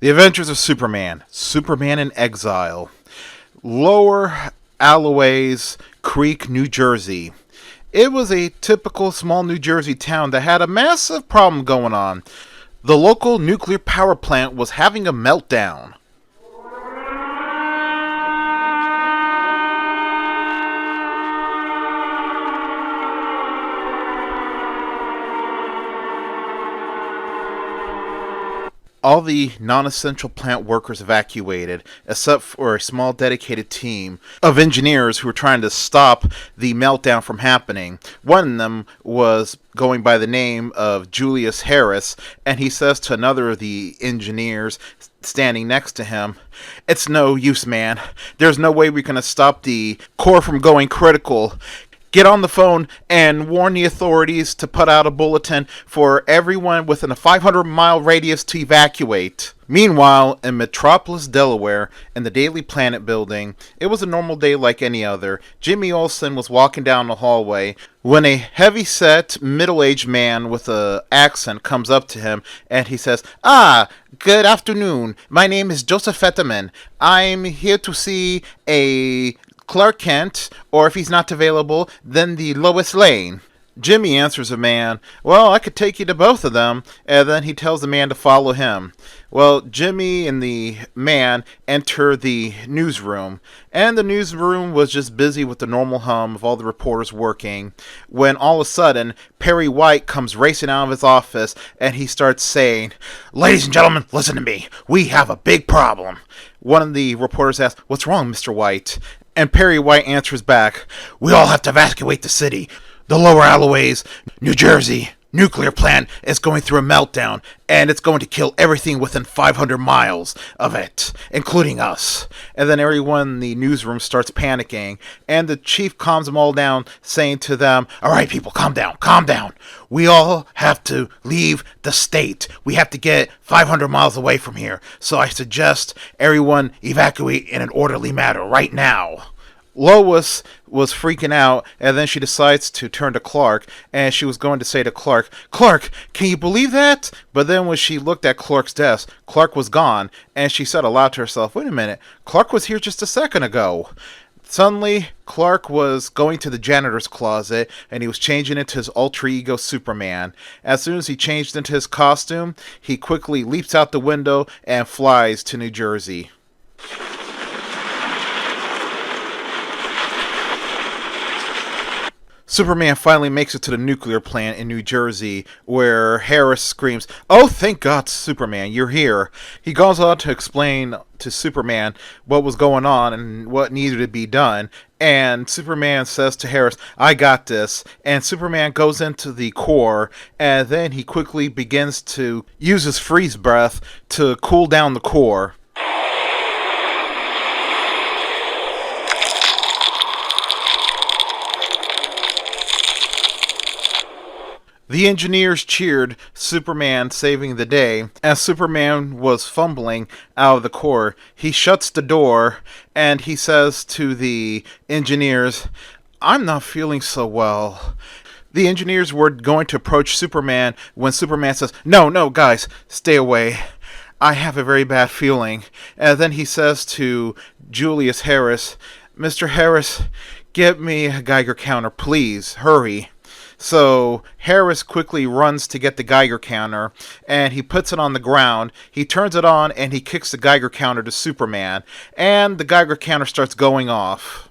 The Adventures of Superman, Superman in Exile, Lower Alloways Creek, New Jersey. It was a typical small New Jersey town that had a massive problem going on. The local nuclear power plant was having a meltdown. All the non-essential plant workers evacuated, except for a small dedicated team of engineers who were trying to stop the meltdown from happening. One of them was going by the name of Julius Harris, and he says to another of the engineers standing next to him, "It's no use, man. There's no way we're going to stop the core from going critical. Get on the phone and warn the authorities to put out a bulletin for everyone within a 500-mile radius to evacuate." Meanwhile, in Metropolis, Delaware, in the Daily Planet building, it was a normal day like any other. Jimmy Olsen was walking down the hallway when a heavy-set, middle-aged man with an accent comes up to him and he says, good afternoon. My name is Joseph Fetterman. I'm here to see a Clark Kent, or if he's not available, then the Lois Lane. Jimmy answers the man, "Well, I could take you to both of them," and then he tells the man to follow him. Well, Jimmy and the man enter the newsroom, and the newsroom was just busy with the normal hum of all the reporters working, when all of a sudden, Perry White comes racing out of his office, and he starts saying, "Ladies and gentlemen, listen to me. We have a big problem." One of the reporters asks, "What's wrong, Mr. White?" And Perry White answers back, "We all have to evacuate the city. The Lower Alloways, New Jersey nuclear plant is going through a meltdown, and it's going to kill everything within 500 miles of it, including us." And then everyone in the newsroom starts panicking, and the chief calms them all down, saying to them, "All right, people, calm down, calm down. We all have to leave the state. We have to get 500 miles away from here. So I suggest everyone evacuate in an orderly manner right now." Lois was freaking out, and then she decides to turn to Clark, and she was going to say to Clark, "Clark, can you believe that?" But then when she looked at Clark's desk, Clark was gone, and she said aloud to herself, "Wait a minute, Clark was here just a second ago." Suddenly, Clark was going to the janitor's closet, and he was changing into his alter ego Superman. As soon as he changed into his costume, he quickly leaps out the window and flies to New Jersey. Superman finally makes it to the nuclear plant in New Jersey, where Harris screams, "Oh, thank God, Superman, you're here." He goes on to explain to Superman what was going on and what needed to be done, and Superman says to Harris, "I got this." And Superman goes into the core, and then he quickly begins to use his freeze breath to cool down the core. The engineers cheered Superman saving the day. As Superman was fumbling out of the core, he shuts the door and he says to the engineers, "I'm not feeling so well." The engineers were going to approach Superman when Superman says, No, guys, stay away. I have a very bad feeling." And then he says to Julius Harris, "Mr. Harris, get me a Geiger counter, please. Hurry." So Harris quickly runs to get the Geiger counter, and he puts it on the ground. He turns it on, and he kicks the Geiger counter to Superman, and the Geiger counter starts going off.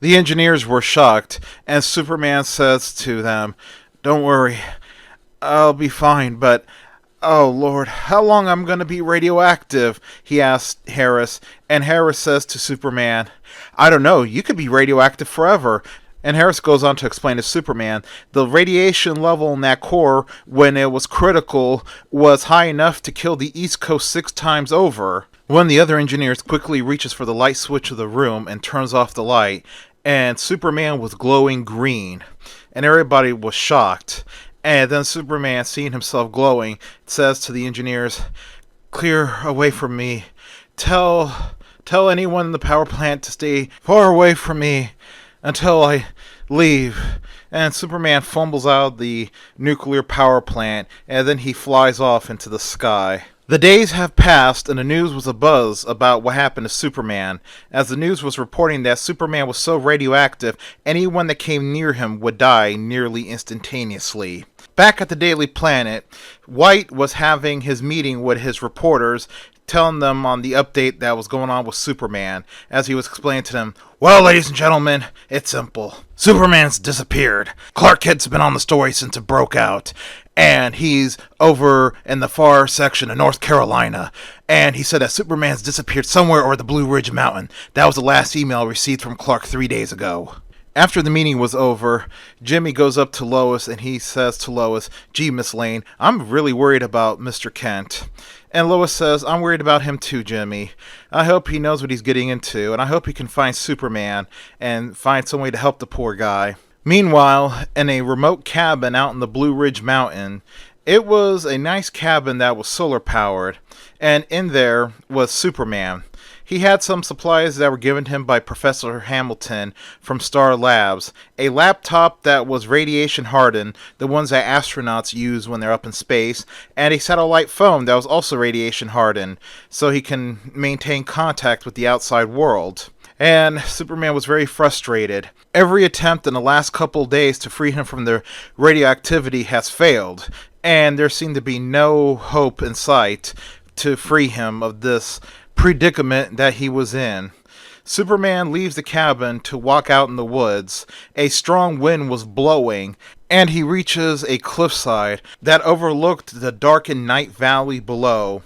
The engineers were shocked, and Superman says to them, "Don't worry, I'll be fine, but oh Lord, how long I'm going to be radioactive?" he asked Harris, and Harris says to Superman, "I don't know, you could be radioactive forever." And Harris goes on to explain to Superman, the radiation level in that core, when it was critical, was high enough to kill the East Coast 6 times over. One of the other engineers quickly reaches for the light switch of the room and turns off the light, and Superman was glowing green, and everybody was shocked. And then Superman, seeing himself glowing, says to the engineers, "Clear away from me. Tell anyone in the power plant to stay far away from me until I leave." and Superman fumbles out the nuclear power plant, and then he flies off into the sky. The days have passed, and the news was abuzz about what happened to Superman, as the news was reporting that Superman was so radioactive, anyone that came near him would die nearly instantaneously. Back at the Daily Planet, White was having his meeting with his reporters, telling them on the update that was going on with Superman, as he was explaining to them, "Well, ladies and gentlemen, it's simple. Superman's disappeared. Clark Kent's been on the story since it broke out, and he's over in the far section of North Carolina, and he said that Superman's disappeared somewhere over the Blue Ridge Mountain. That was the last email received from Clark 3 days ago." After the meeting was over, Jimmy goes up to Lois and he says to Lois, "Gee, Miss Lane, I'm really worried about Mr. Kent." And Lois says, "I'm worried about him too, Jimmy. I hope he knows what he's getting into, and I hope he can find Superman and find some way to help the poor guy." Meanwhile, in a remote cabin out in the Blue Ridge Mountain, it was a nice cabin that was solar powered, and in there was Superman. He had some supplies that were given him by Professor Hamilton from Star Labs, a laptop that was radiation hardened, the ones that astronauts use when they're up in space, and a satellite phone that was also radiation hardened, so he can maintain contact with the outside world. And Superman was very frustrated. Every attempt in the last couple days to free him from the radioactivity has failed, and there seemed to be no hope in sight to free him of this predicament that he was in. Superman leaves the cabin to walk out in the woods. A strong wind was blowing, and he reaches a cliffside that overlooked the darkened night valley below.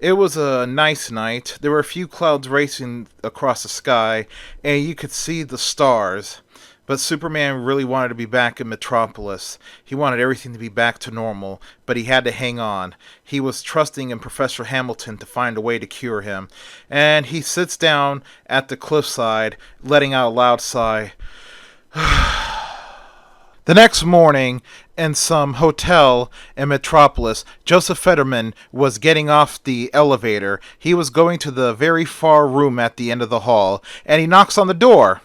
It was a nice night. There were a few clouds racing across the sky, and you could see the stars. But Superman really wanted to be back in Metropolis. He wanted everything to be back to normal, but he had to hang on. He was trusting in Professor Hamilton to find a way to cure him. And he sits down at the cliffside, letting out a loud sigh. The next morning, in some hotel in Metropolis, Joseph Fetterman was getting off the elevator. He was going to the very far room at the end of the hall, and he knocks on the door.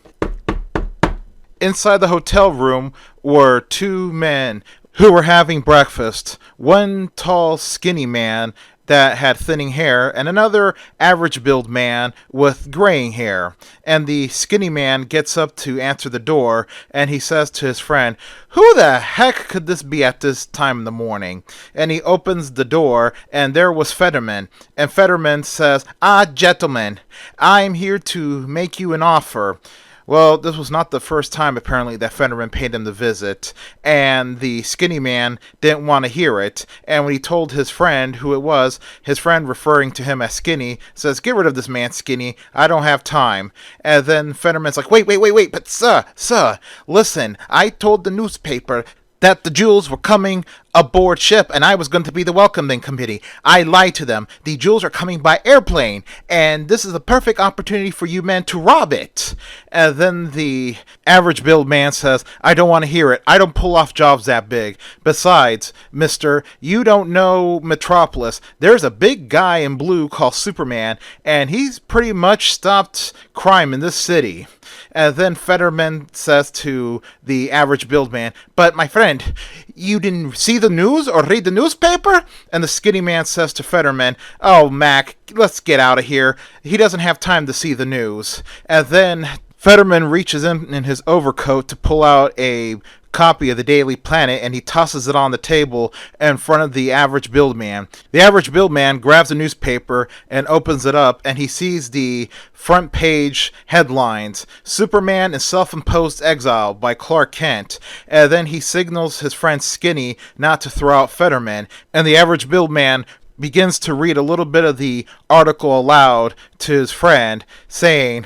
Inside the hotel room were two men who were having breakfast. One tall, skinny man that had thinning hair, and another average-build man with graying hair. And the skinny man gets up to answer the door, and he says to his friend, "Who the heck could this be at this time in the morning?" And he opens the door, and there was Fetterman. And Fetterman says, "Gentlemen, I am here to make you an offer." Well, this was not the first time, apparently, that Fetterman paid him the visit, and the skinny man didn't want to hear it, and when he told his friend who it was, his friend, referring to him as Skinny, says, "Get rid of this man, Skinny, I don't have time." And then Fetterman's like, wait, but sir, listen, I told the newspaper that the jewels were coming aboard ship, and I was going to be the welcoming committee. I lied to them. The jewels are coming by airplane, and this is a perfect opportunity for you men to rob it. And then the average build man says, "I don't want to hear it. I don't pull off jobs that big. Besides, mister, you don't know Metropolis. There's a big guy in blue called Superman, and he's pretty much stopped crime in this city." And then Fetterman says to the average build man, "But my friend, you didn't see the news or read the newspaper?" And the skinny man says to Fetterman, "Oh, Mac, let's get out of here. He doesn't have time to see the news." And then Fetterman reaches in his overcoat to pull out a copy of the Daily Planet, and he tosses it on the table in front of the average build man. The average build man grabs a newspaper and opens it up, and he sees the front page headlines, "Superman in Self-Imposed Exile" by Clark Kent, and then he signals his friend Skinny not to throw out Fetterman, and the average build man begins to read a little bit of the article aloud to his friend, saying,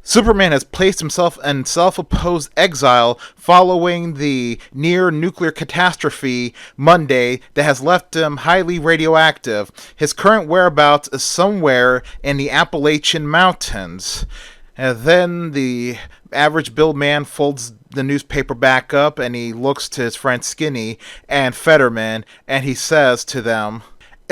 "Superman has placed himself in self-imposed exile following the near-nuclear catastrophe Monday that has left him highly radioactive. His current whereabouts is somewhere in the Appalachian Mountains." And then the average build man folds the newspaper back up, and he looks to his friend Skinny and Fetterman, and he says to them,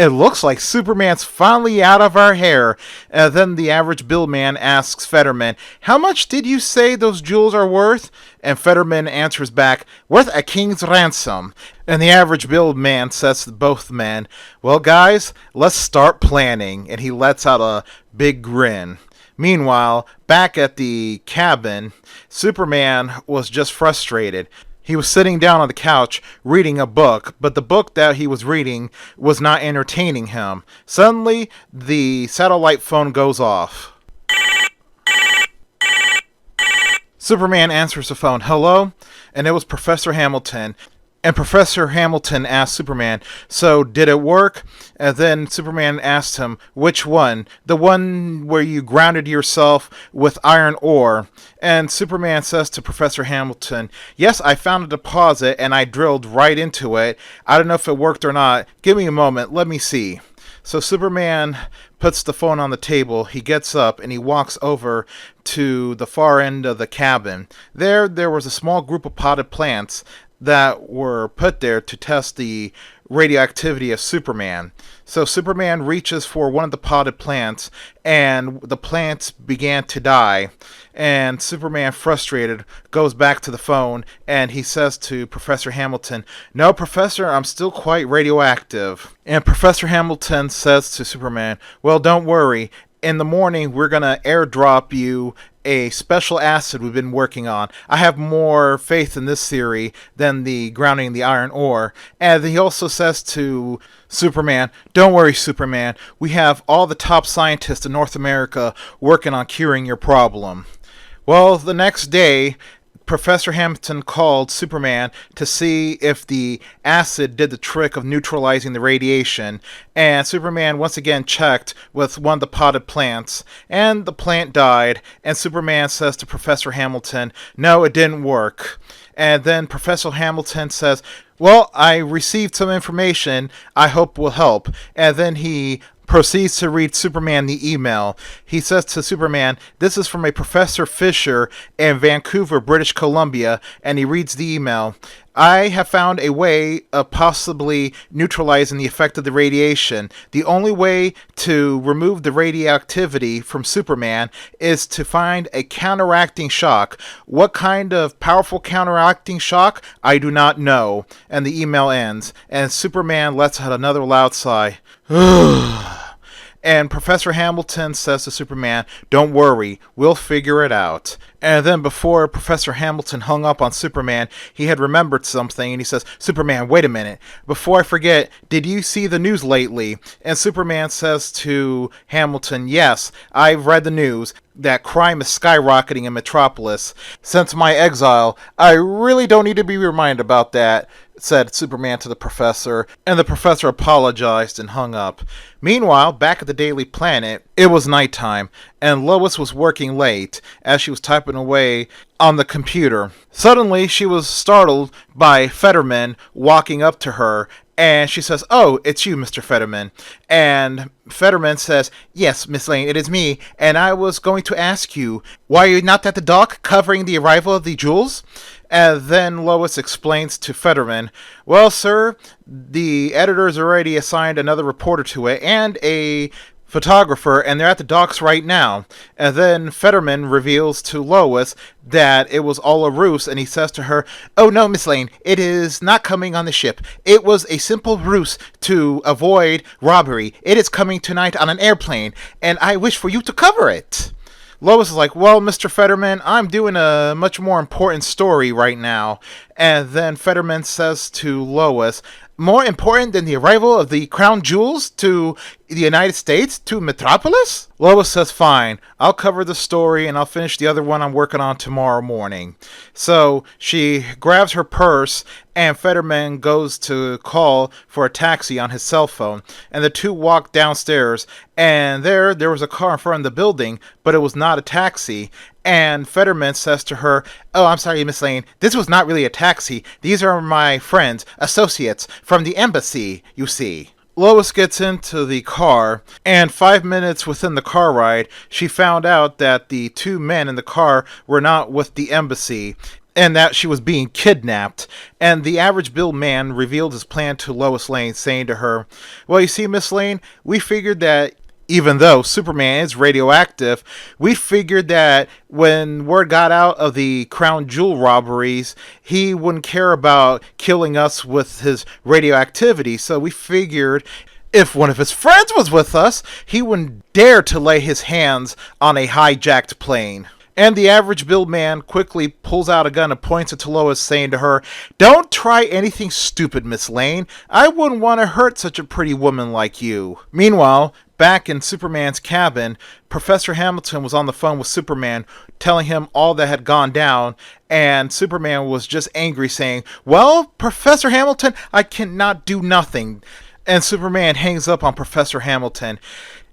It looks like Superman's finally out of our hair. And then the average Bill man asks Fetterman, how much did you say those jewels are worth? And Fetterman answers back, worth a king's ransom. And the average Bill man says to both men, well, guys, let's start planning. And he lets out a big grin. Meanwhile, back at the cabin, Superman was just frustrated. He was sitting down on the couch reading a book, but the book that he was reading was not entertaining him. Suddenly, the satellite phone goes off. Superman answers the phone, hello? And it was Professor Hamilton. And Professor Hamilton asked Superman, so did it work? And then Superman asked him, which one? The one where you grounded yourself with iron ore. And Superman says to Professor Hamilton, yes, I found a deposit and I drilled right into it. I don't know if it worked or not. Give me a moment. Let me see. So Superman puts the phone on the table. He gets up and he walks over to the far end of the cabin. There was a small group of potted plants that were put there to test the radioactivity of Superman. So Superman reaches for one of the potted plants, and the plants began to die. And Superman, frustrated, goes back to the phone, and he says to Professor Hamilton, no, Professor, I'm still quite radioactive. And Professor Hamilton says to Superman, well, don't worry. In the morning, we're going to airdrop you a special acid we've been working on. I have more faith in this theory than the grounding the iron ore. And he also says to Superman, don't worry, Superman. We have all the top scientists in North America working on curing your problem. Well, the next day, Professor Hamilton called Superman to see if the acid did the trick of neutralizing the radiation, and Superman once again checked with one of the potted plants, and the plant died, and Superman says to Professor Hamilton, no, it didn't work. And then Professor Hamilton says, well, I received some information I hope will help. And then he proceeds to read Superman the email. He says to Superman, this is from a Professor Fisher in Vancouver, British Columbia, and he reads the email. I have found a way of possibly neutralizing the effect of the radiation. The only way to remove the radioactivity from Superman is to find a counteracting shock. What kind of powerful counteracting shock? I do not know. And the email ends, and Superman lets out another loud sigh. And Professor Hamilton says to Superman, don't worry, we'll figure it out. And then before Professor Hamilton hung up on Superman, he had remembered something, and he says, Superman, wait a minute. Before I forget, did you see the news lately? And Superman says to Hamilton, yes, I've read the news that crime is skyrocketing in Metropolis. Since my exile, I really don't need to be reminded about that, said Superman to the professor, and the professor apologized and hung up. Meanwhile, back at the Daily Planet, it was nighttime, and Lois was working late as she was typing away on the computer. Suddenly, she was startled by Fetterman walking up to her, and she says, oh, it's you, Mr. Fetterman. And Fetterman says, yes, Miss Lane, it is me, and I was going to ask you, why are you not at the dock covering the arrival of the jewels? And then Lois explains to Fetterman, well, sir, the editor's already assigned another reporter to it and a photographer, and they're at the docks right now. And then Fetterman reveals to Lois that it was all a ruse, and he says to her, oh no, Miss Lane, it is not coming on the ship. It was a simple ruse to avoid robbery. It is coming tonight on an airplane, and I wish for you to cover it. Lois is like, well, Mr. Fetterman, I'm doing a much more important story right now. And then Fetterman says to Lois, more important than the arrival of the crown jewels to the United States, to Metropolis? Lois says, fine, I'll cover the story and I'll finish the other one I'm working on tomorrow morning. So she grabs her purse and Fetterman goes to call for a taxi on his cell phone. And the two walk downstairs, and there was a car in front of the building, but it was not a taxi. And Fetterman says to her, oh, I'm sorry, Miss Lane, this was not really a taxi. These are my friends, associates from the embassy, you see. Lois gets into the car, and 5 minutes within the car ride, she found out that the two men in the car were not with the embassy. and that she was being kidnapped. And the average Bill man revealed his plan to Lois Lane, saying to her, "Well, you see, Miss Lane, we figured that even though Superman is radioactive, we figured that when word got out of the crown jewel robberies, he wouldn't care about killing us with his radioactivity. So we figured if one of his friends was with us, he wouldn't dare to lay his hands on a hijacked plane." And the average build man quickly pulls out a gun and points it to Lois, saying to her, "Don't try anything stupid, Miss Lane. I wouldn't want to hurt such a pretty woman like you." Meanwhile, back in Superman's cabin, Professor Hamilton was on the phone with Superman, telling him all that had gone down, and Superman was just angry, saying, "Well, Professor Hamilton, I cannot do nothing." And Superman hangs up on Professor Hamilton,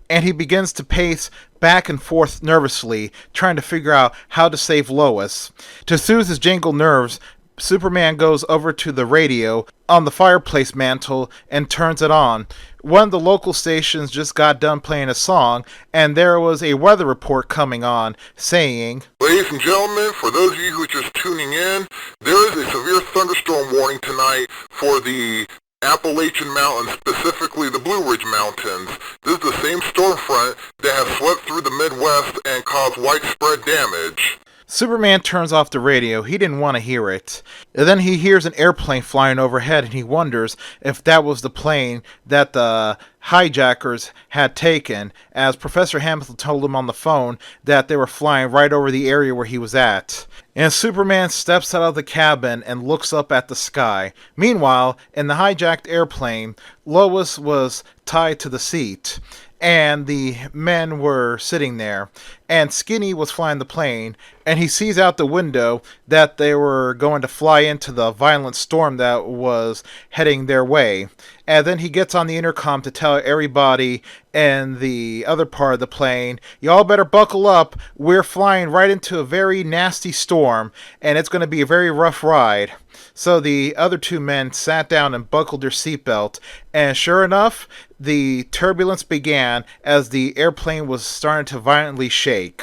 and he begins to pace back and forth nervously, trying to figure out how to save Lois. To soothe his jangled nerves, Superman goes over to the radio on the fireplace mantle and turns it on. One of the local stations just got done playing a song, and there was a weather report coming on, saying, "Ladies and gentlemen, for those of you who are just tuning in, there is a severe thunderstorm warning tonight for the Appalachian Mountains, specifically the Blue Ridge Mountains. This is the same storm front that has swept through the Midwest and caused widespread damage." Superman turns off the radio. He didn't want to hear it. And then he hears an airplane flying overhead, and he wonders if that was the plane that the hijackers had taken, as Professor Hamilton told him on the phone that they were flying right over the area where he was at. And Superman steps out of the cabin and looks up at the sky. Meanwhile, in the hijacked airplane, Lois was tied to the seat, and the men were sitting there, and Skinny was flying the plane, and he sees out the window that they were going to fly into the violent storm that was heading their way. And then he gets on the intercom to tell everybody in the other part of the plane, "Y'all better buckle up, we're flying right into a very nasty storm, and it's going to be a very rough ride." So the other two men sat down and buckled their seatbelt, and sure enough, the turbulence began as the airplane was starting to violently shake.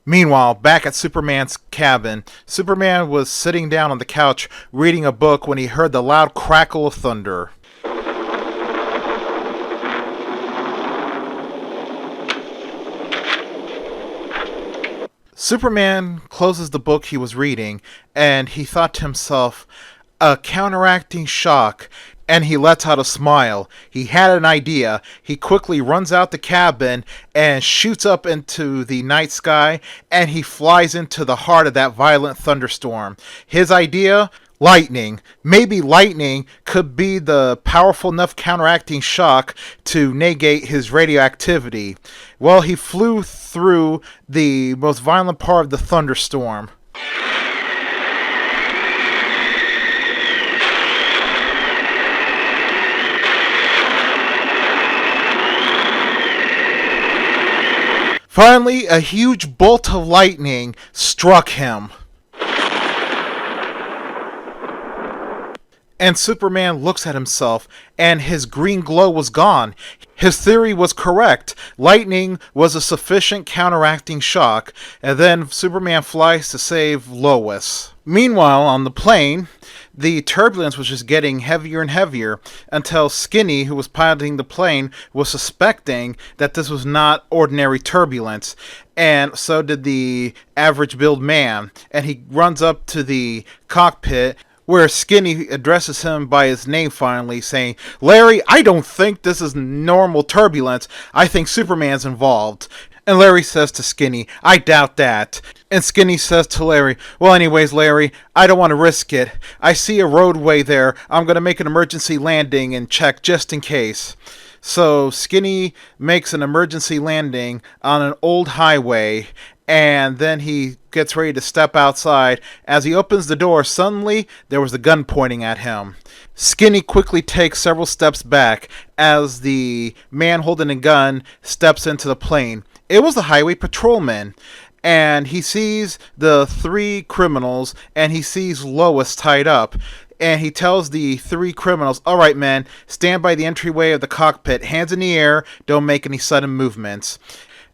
Meanwhile, back at Superman's cabin, Superman was sitting down on the couch reading a book when he heard the loud crackle of thunder. Superman closes the book he was reading, and he thought to himself, "A counteracting shock," and he lets out a smile. He had an idea. He quickly runs out the cabin and shoots up into the night sky, and he flies into the heart of that violent thunderstorm. His idea? Lightning. Maybe lightning could be the powerful enough counteracting shock to negate his radioactivity. Well, he flew through the most violent part of the thunderstorm. Finally, a huge bolt of lightning struck him. And Superman looks at himself, and his green glow was gone. His theory was correct. Lightning was a sufficient counteracting shock, and then Superman flies to save Lois. Meanwhile, on the plane, the turbulence was just getting heavier and heavier until Skinny, who was piloting the plane, was suspecting that this was not ordinary turbulence. And so did the average build man. And he runs up to the cockpit, where Skinny addresses him by his name finally, saying, "Larry, I don't think this is normal turbulence. I think Superman's involved." And Larry says to Skinny, "I doubt that." And Skinny says to Larry, "Well, anyways, Larry, I don't want to risk it. I see a roadway there. I'm going to make an emergency landing and check just in case." So Skinny makes an emergency landing on an old highway, and then he gets ready to step outside. As he opens the door, suddenly there was a gun pointing at him. Skinny quickly takes several steps back as the man holding a gun steps into the plane. It was the highway patrolman, and he sees the three criminals, and he sees Lois tied up. and he tells the three criminals, "All right, men, stand by the entryway of the cockpit, hands in the air, don't make any sudden movements."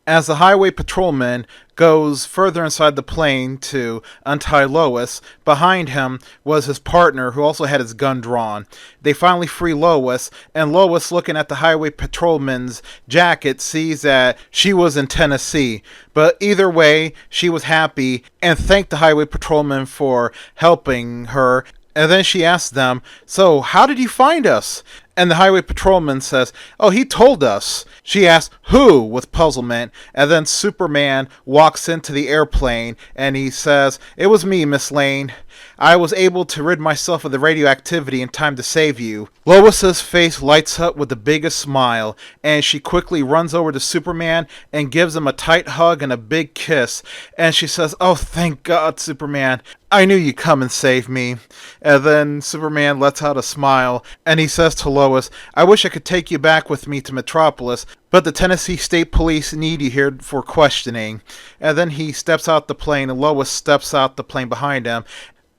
As the highway patrolman goes further inside the plane to untie Lois, behind him was his partner who also had his gun drawn. They finally free Lois, and Lois, looking at the highway patrolman's jacket, sees that she was in Tennessee. But either way, she was happy and thanked the highway patrolman for helping her. And then she asks them, "So, how did you find us?" And the highway patrolman says, "Oh, he told us." She asks, "Who?" with puzzlement. And then Superman walks into the airplane and he says, "It was me, Miss Lane. I was able to rid myself of the radioactivity in time to save you." Lois's face lights up with the biggest smile, and she quickly runs over to Superman and gives him a tight hug and a big kiss. And she says, "Oh, thank God, Superman. I knew you'd come and save me." And then Superman lets out a smile, and he says to Lois, "I wish I could take you back with me to Metropolis, but the Tennessee State Police need you here for questioning." And then he steps out the plane, and Lois steps out the plane behind him.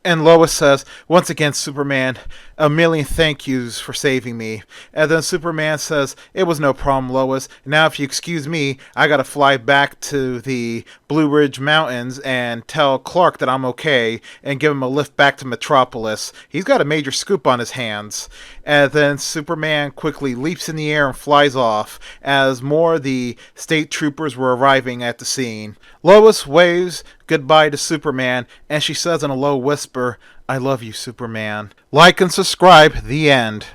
And Lois says, "Once again, Superman, a million thank yous for saving me." And then Superman says, "It was no problem, Lois. Now, if you excuse me, I gotta fly back to the Blue Ridge Mountains and tell Clark that I'm okay and give him a lift back to Metropolis. He's got a major scoop on his hands." And then Superman quickly leaps in the air and flies off as more of the state troopers were arriving at the scene. Lois waves goodbye to Superman, and she says in a low whisper, "I love you, Superman." Like and subscribe. The end.